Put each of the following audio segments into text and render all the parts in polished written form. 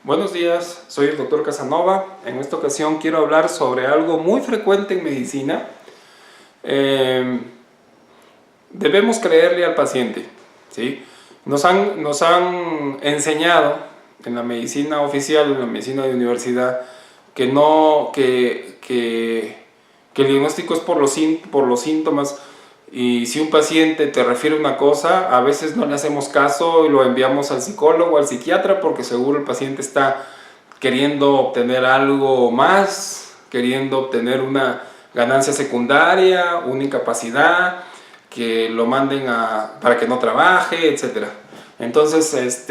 Buenos días, soy el doctor Casanova. En esta ocasión quiero hablar sobre algo muy frecuente en medicina. Eh, Debemos creerle al paciente, ¿sí? Nos han enseñado en la medicina oficial, en la medicina de universidad, que no, que el diagnóstico es por los síntomas. Y si un paciente te refiere una cosa, a veces no le hacemos caso y lo enviamos al psicólogo, al psiquiatra, porque seguro el paciente está queriendo obtener algo más, queriendo obtener una ganancia secundaria, una incapacidad, que lo manden para que no trabaje, etc. Entonces,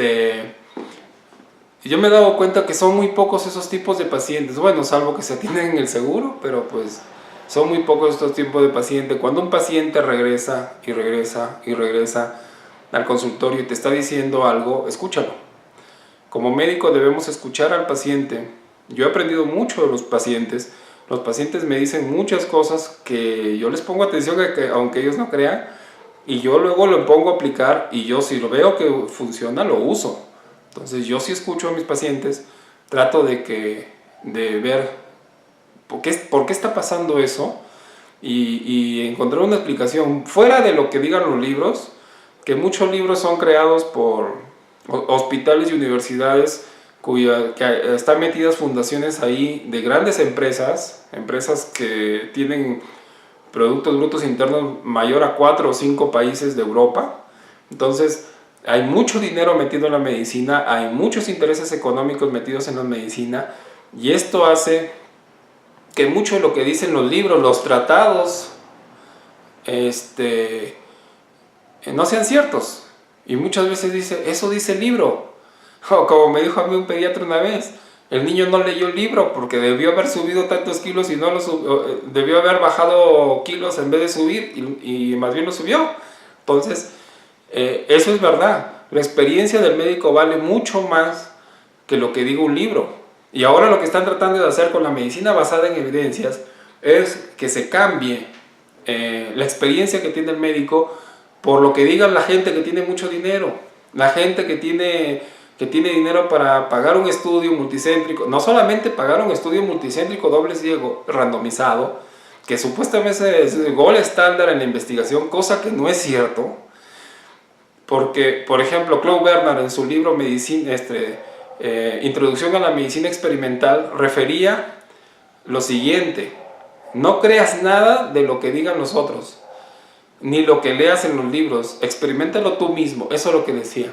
yo me he dado cuenta que son muy pocos esos tipos de pacientes, bueno, salvo que se atienden en el seguro, pero pues son muy pocos estos tipos de pacientes. Cuando un paciente regresa y regresa y regresa al consultorio y te está diciendo algo, escúchalo. Como médico debemos escuchar al paciente. Yo he aprendido mucho de los pacientes. Los pacientes me dicen muchas cosas que yo les pongo atención, aunque ellos no crean, y yo luego lo pongo a aplicar, y yo si lo veo que funciona, lo uso. Entonces yo sí escucho a mis pacientes, trato de ver por qué está pasando eso, y encontrar una explicación fuera de lo que digan los libros, que muchos libros son creados por hospitales y universidades que están metidas fundaciones ahí de grandes empresas que tienen productos brutos internos mayor a 4 o 5 países de Europa. Entonces hay mucho dinero metido en la medicina, hay muchos intereses económicos metidos en la medicina, y esto hace que mucho de lo que dicen los libros, los tratados, no sean ciertos. Y muchas veces dice, eso dice el libro. O como me dijo a mí un pediatra una vez, el niño no leyó el libro porque debió haber subido tantos kilos y no debió haber bajado kilos en vez de subir, y más bien lo subió. Entonces, eso es verdad. La experiencia del médico vale mucho más que lo que diga un libro. Y ahora lo que están tratando de hacer con la medicina basada en evidencias es que se cambie la experiencia que tiene el médico por lo que diga la gente que tiene mucho dinero, la gente que tiene dinero para pagar un estudio multicéntrico, no solamente pagar un estudio multicéntrico doble ciego randomizado, que supuestamente es el gol estándar en la investigación, cosa que no es cierto, porque, por ejemplo, Claude Bernard en su libro Introducción a la Medicina Experimental refería lo siguiente: no creas nada de lo que digan los otros, ni lo que leas en los libros, experiméntalo tú mismo, eso es lo que decía.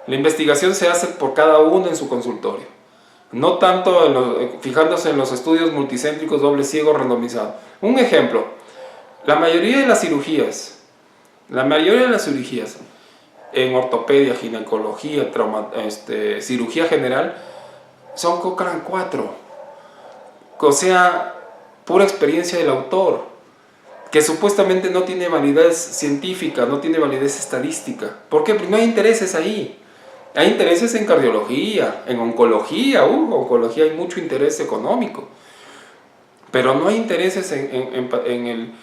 La investigación se hace por cada uno en su consultorio, no tanto fijándose en los estudios multicéntricos doble ciego randomizados. Un ejemplo, la mayoría de las cirugías en ortopedia, ginecología, cirugía general, son Cochrane 4, o sea, pura experiencia del autor, que supuestamente no tiene validez científica, no tiene validez estadística. ¿Por qué? Porque no hay intereses ahí. Hay intereses en cardiología, en oncología. Oncología hay mucho interés económico, pero no hay intereses en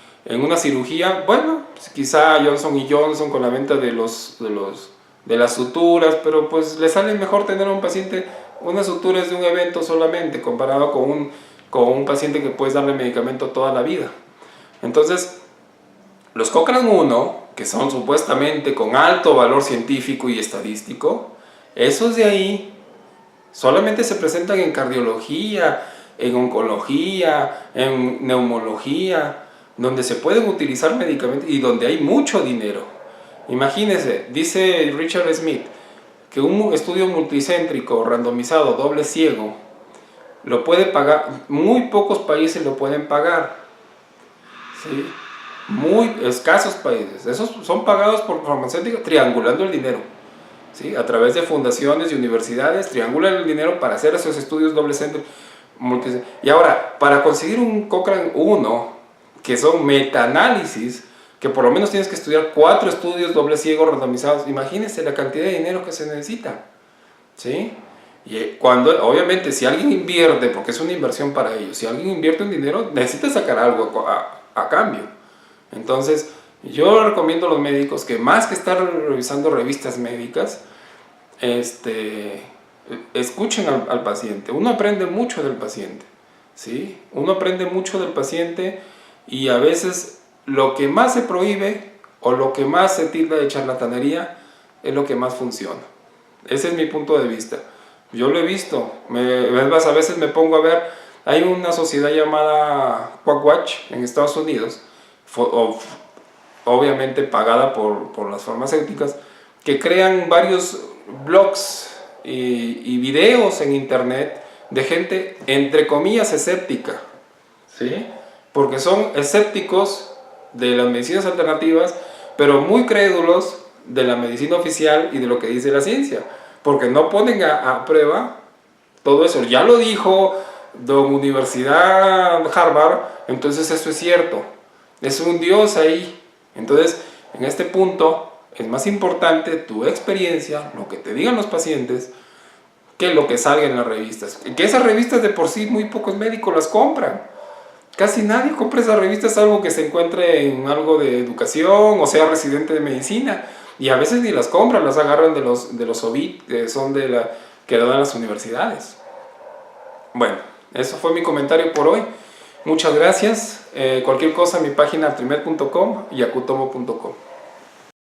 una cirugía. Bueno, quizá Johnson / Johnson con la venta de las suturas, pero pues le sale mejor tener a un paciente unas suturas de un evento solamente, comparado con un paciente que puedes darle medicamento toda la vida. Entonces, los Cochrane 1, que son supuestamente con alto valor científico y estadístico, esos de ahí solamente se presentan en cardiología, en oncología, en neumología, donde se pueden utilizar medicamentos y donde hay mucho dinero. Imagínense, dice Richard Smith, que un estudio multicéntrico randomizado doble ciego lo puede pagar, muy pocos países lo pueden pagar, ¿sí? Muy escasos países, esos son pagados por farmacéuticos triangulando el dinero, ¿sí? A través de fundaciones y universidades triangulan el dinero para hacer esos estudios doble centro. Y ahora, para conseguir un Cochrane 1, que son metaanálisis, que por lo menos tienes que estudiar 4 estudios doble ciego randomizados, imagínense la cantidad de dinero que se necesita, ¿sí? Y cuando, obviamente, si alguien invierte, porque es una inversión para ellos, si alguien invierte un dinero, necesita sacar algo a cambio. Entonces, yo recomiendo a los médicos que más que estar revisando revistas médicas, escuchen al paciente. Uno aprende mucho del paciente, ¿sí? Uno aprende mucho del paciente y a veces lo que más se prohíbe o lo que más se tilda de charlatanería es lo que más funciona. Ese es mi punto de vista. Yo lo he visto. A veces me pongo a ver, hay una sociedad llamada Quackwatch en Estados Unidos, obviamente pagada por las farmacéuticas, que crean varios blogs y videos en internet de gente, entre comillas, escéptica, ¿sí? Porque son escépticos de las medicinas alternativas, pero muy crédulos de la medicina oficial y de lo que dice la ciencia, porque no ponen a prueba todo eso. Ya lo dijo Don Universidad Harvard, entonces eso es cierto. Es un Dios ahí. Entonces, en este punto es más importante tu experiencia, lo que te digan los pacientes, que lo que salga en las revistas. Que esas revistas de por sí muy pocos médicos las compran. Casi nadie compra esas revistas, salvo que se encuentre en algo de educación o sea residente de medicina. Y a veces ni las compran, las agarran de los OBIT, que son que dan las universidades. Bueno, eso fue mi comentario por hoy. Muchas gracias. Cualquier cosa, mi página trimed.com y acutomo.com.